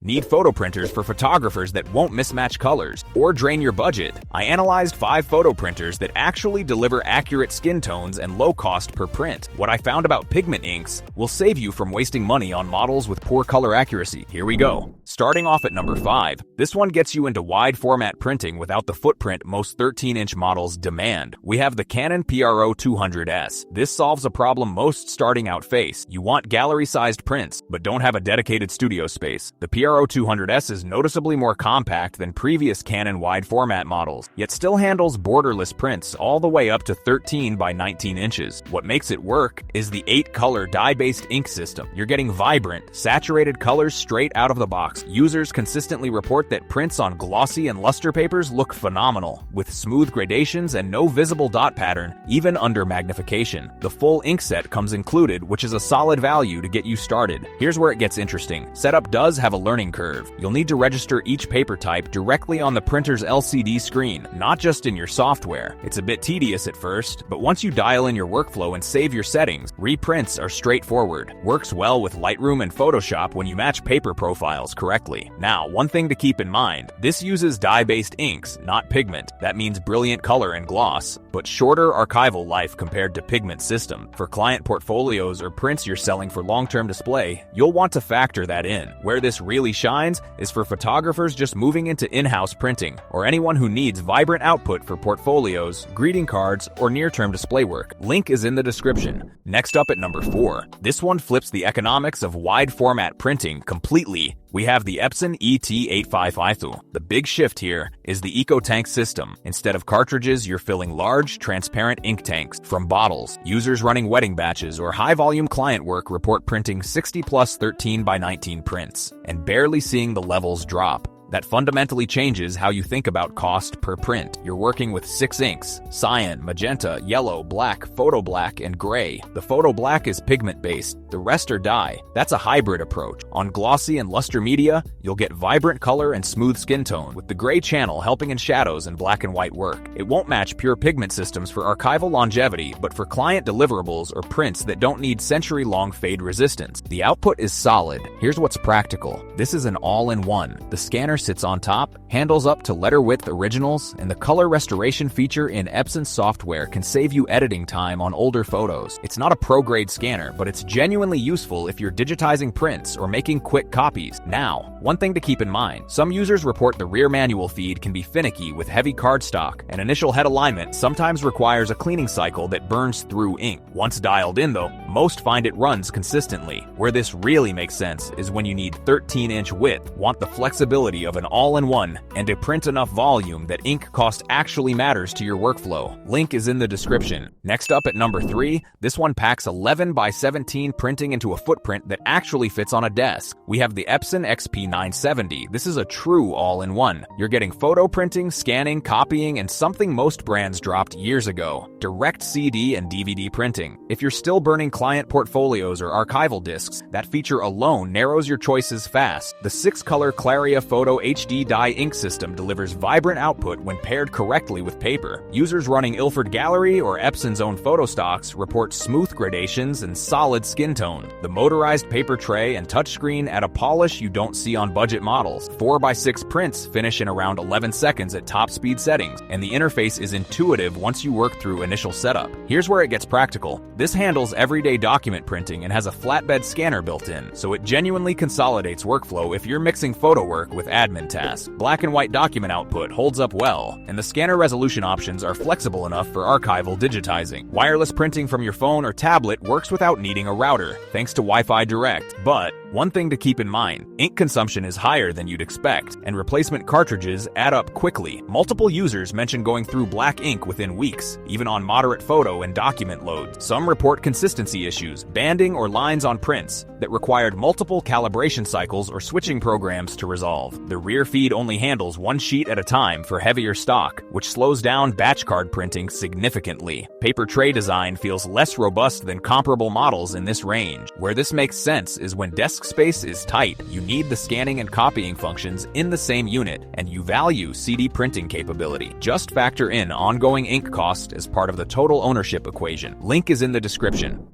Need photo printers for photographers that won't mismatch colors or drain your budget? I analyzed 5 photo printers that actually deliver accurate skin tones and low cost per print. What I found about pigment inks will save you from wasting money on models with poor color accuracy. Here we go. Starting off at number 5, this one gets you into wide format printing without the footprint most 13-inch models demand. We have the Canon PRO 200S. This solves a problem most starting out face. You want gallery-sized prints, but don't have a dedicated studio space. The PRO 200S is noticeably more compact than previous Canon wide format models, yet still handles borderless prints all the way up to 13 by 19 inches. What makes it work is the 8-color dye-based ink system. You're getting vibrant, saturated colors straight out of the box. Users consistently report that prints on glossy and luster papers look phenomenal, with smooth gradations and no visible dot pattern, even under magnification. The full ink set comes included, which is a solid value to get you started. Here's where it gets interesting. Setup does have a learning curve. You'll need to register each paper type directly on the printer's LCD screen, not just in your software. It's a bit tedious at first, but once you dial in your workflow and save your settings, reprints are straightforward. Works well with Lightroom and Photoshop when you match paper profiles correctly. Now, one thing to keep in mind, this uses dye-based inks, not pigment. That means brilliant color and gloss, but shorter archival life compared to pigment system. For client portfolios or prints you're selling for long-term display, you'll want to factor that in. Where this really shines is for photographers just moving into in-house printing, or anyone who needs vibrant output for portfolios, greeting cards, or near-term display work. Link is in the description. Next up at number 4. This one flips the economics of wide format printing completely. We have the Epson ET855. The big shift here is the EcoTank system. Instead of cartridges, you're filling large, transparent ink tanks from bottles. Users running wedding batches or high-volume client work report printing 60-plus 13 by 19 prints and barely seeing the levels drop. That fundamentally changes how you think about cost per print. You're working with 6 inks: cyan, magenta, yellow, black, photo black, and gray. The photo black is pigment-based, the rest are dye. That's a hybrid approach. On glossy and luster media, you'll get vibrant color and smooth skin tone, with the gray channel helping in shadows and black and white work. It won't match pure pigment systems for archival longevity, but for client deliverables or prints that don't need century-long fade resistance, the output is solid. Here's what's practical. This is an all-in-one. The scanner sits on top, handles up to letter width originals, and the color restoration feature in Epson software can save you editing time on older photos. It's not a pro-grade scanner, but it's genuinely useful if you're digitizing prints or making quick copies. Now, one thing to keep in mind, some users report the rear manual feed can be finicky with heavy cardstock, and initial head alignment sometimes requires a cleaning cycle that burns through ink. Once dialed in though, most find it runs consistently. Where this really makes sense is when you need 13-inch width, want the flexibility of an all-in-one, and to print enough volume that ink cost actually matters to your workflow. Link is in the description. Next up at number 3, this one packs 11 by 17 printing into a footprint that actually fits on a desk. We have the Epson XP970. This is a true all-in-one. You're getting photo printing, scanning, copying, and something most brands dropped years ago: direct CD and DVD printing. If you're still burning client portfolios or archival discs, that feature alone narrows your choices fast. The 6-color Claria Photo HD dye ink system delivers vibrant output when paired correctly with paper. Users running Ilford Gallery or Epson's own photo stocks report smooth gradations and solid skin tone. The motorized paper tray and touchscreen add a polish you don't see on budget models. 4x6 prints finish in around 11 seconds at top speed settings, and the interface is intuitive once you work through initial setup. Here's where it gets practical. This handles everyday document printing and has a flatbed scanner built in, so it genuinely consolidates workflow if you're mixing photo work with admin tasks. Black and white document output holds up well, and the scanner resolution options are flexible enough for archival digitizing. Wireless printing from your phone or tablet works without needing a router, thanks to Wi-Fi Direct. But one thing to keep in mind, ink consumption is higher than you'd expect, and replacement cartridges add up quickly. Multiple users mention going through black ink within weeks, even on moderate photo and document loads. Some report consistency issues, banding or lines on prints that required multiple calibration cycles or switching programs to resolve. The rear feed only handles one sheet at a time for heavier stock, which slows down batch card printing significantly. Paper tray design feels less robust than comparable models in this range. Where this makes sense is when desk space is tight, you need the scanning and copying functions in the same unit, and you value CD printing capability. Just factor in ongoing ink cost as part of the total ownership equation. Link is in the description.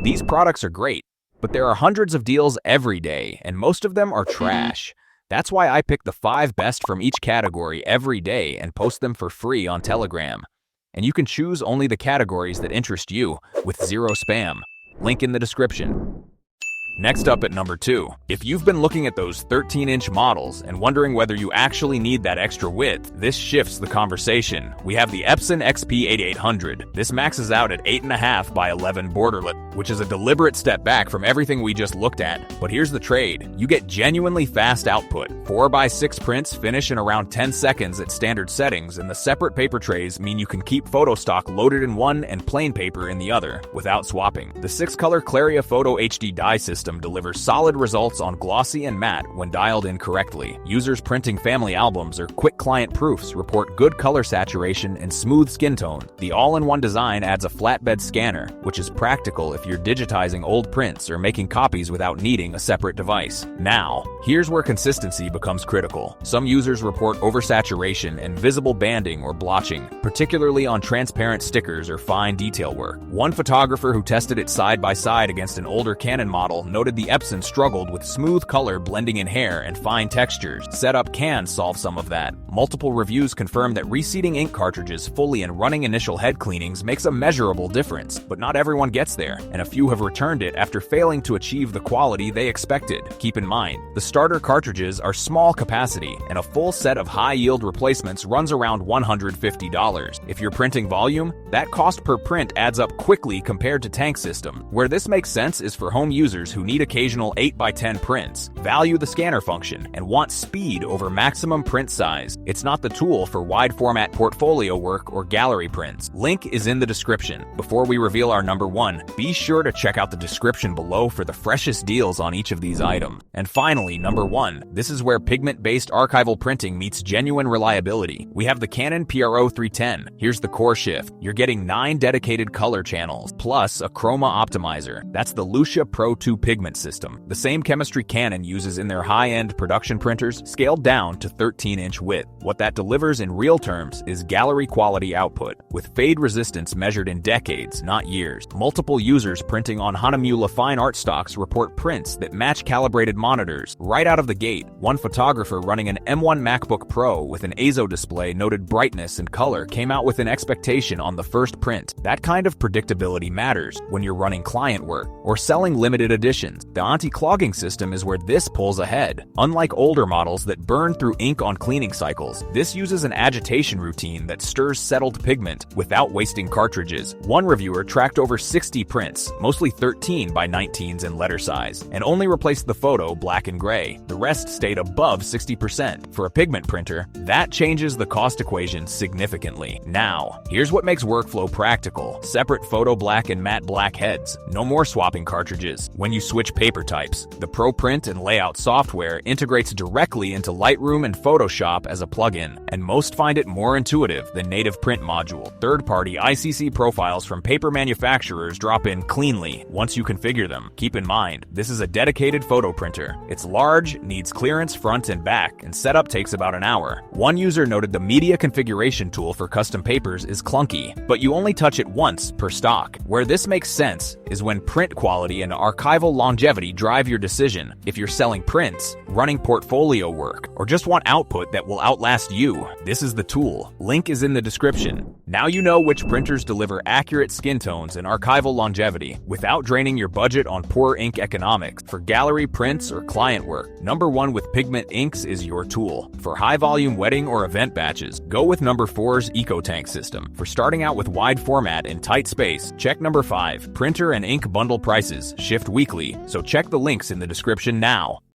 These products are great, But there are hundreds of deals every day, and most of them are trash. That's why I pick the 5 best from each category every day and post them for free on Telegram. And you can choose only the categories that interest you, with zero spam. Link in the description. Next up at number 2, if you've been looking at those 13-inch models and wondering whether you actually need that extra width, this shifts the conversation. We have the Epson XP8800. This maxes out at 8.5 by 11 borderlet, which is a deliberate step back from everything we just looked at. But here's the trade. You get genuinely fast output. 4x6 prints finish in around 10 seconds at standard settings, and the separate paper trays mean you can keep photo stock loaded in one and plain paper in the other, without swapping. The 6-color Claria Photo HD dye system delivers solid results on glossy and matte when dialed in correctly. Users printing family albums or quick client proofs report good color saturation and smooth skin tone. The all-in-one design adds a flatbed scanner, which is practical if you're digitizing old prints or making copies without needing a separate device. Now, here's where consistency becomes critical. Some users report oversaturation and visible banding or blotching, particularly on transparent stickers or fine detail work. One photographer who tested it side by side against an older Canon model noted the Epson struggled with smooth color blending in hair and fine textures. Setup can solve some of that. Multiple reviews confirm that reseating ink cartridges fully and running initial head cleanings makes a measurable difference, but not everyone gets there, and a few have returned it after failing to achieve the quality they expected. Keep in mind, the starter cartridges are small capacity, and a full set of high-yield replacements runs around $150. If you're printing volume, that cost per print adds up quickly compared to tank system. Where this makes sense is for home users who need occasional 8x10 prints, value the scanner function, and want speed over maximum print size. It's not the tool for wide format portfolio work or gallery prints. Link is in the description. Before we reveal our number 1, be sure to check out the description below for the freshest deals on each of these items. And finally, number 1, this is where pigment-based archival printing meets genuine reliability. We have the Canon PRO 310. Here's the core shift. You're getting 9 dedicated color channels, plus a chroma optimizer. That's the Lucia Pro 2 pigment system. The same chemistry Canon uses in their high-end production printers, scaled down to 13-inch width. What that delivers in real terms is gallery-quality output, with fade resistance measured in decades, not years. Multiple users printing on Hahnemühle fine art stocks report prints that match calibrated monitors right out of the gate. One photographer running an M1 MacBook Pro with an ASO display noted brightness and color came out with an expectation on the first print. That kind of predictability matters when you're running client work or selling limited editions. The anti-clogging system is where this pulls ahead. Unlike older models that burn through ink on cleaning cycles, this uses an agitation routine that stirs settled pigment without wasting cartridges. One reviewer tracked over 60 prints, mostly 13 by 19s in letter size, and only replaced the photo black and gray. The rest stayed above 60%. For a pigment printer, that changes the cost equation significantly. Now, here's what makes workflow practical. Separate photo black and matte black heads. No more swapping cartridges. When you switch paper types, the ProPrint and Layout software integrates directly into Lightroom and Photoshop as a plugin, and most find it more intuitive than native print module. Third-party ICC profiles from paper manufacturers drop in cleanly once you configure them. Keep in mind, this is a dedicated photo printer. It's large, needs clearance front and back, and setup takes about an hour. One user noted the media configuration tool for custom papers is clunky, but you only touch it once per stock. Where this makes sense is when print quality and archival longevity drive your decision. If you're selling prints, running portfolio work, or just want output that will outlast you, this is the tool. Link is in the description. Now you know which printers deliver accurate skin tones and archival longevity without draining your budget on poor ink economics. For gallery prints or client work, number 1 with pigment inks is your tool. For high-volume wedding or event batches, go with number 4's EcoTank system. For starting out with wide format and tight space, check number 5. Printer and ink bundle prices shift weekly, so check the links in the description now.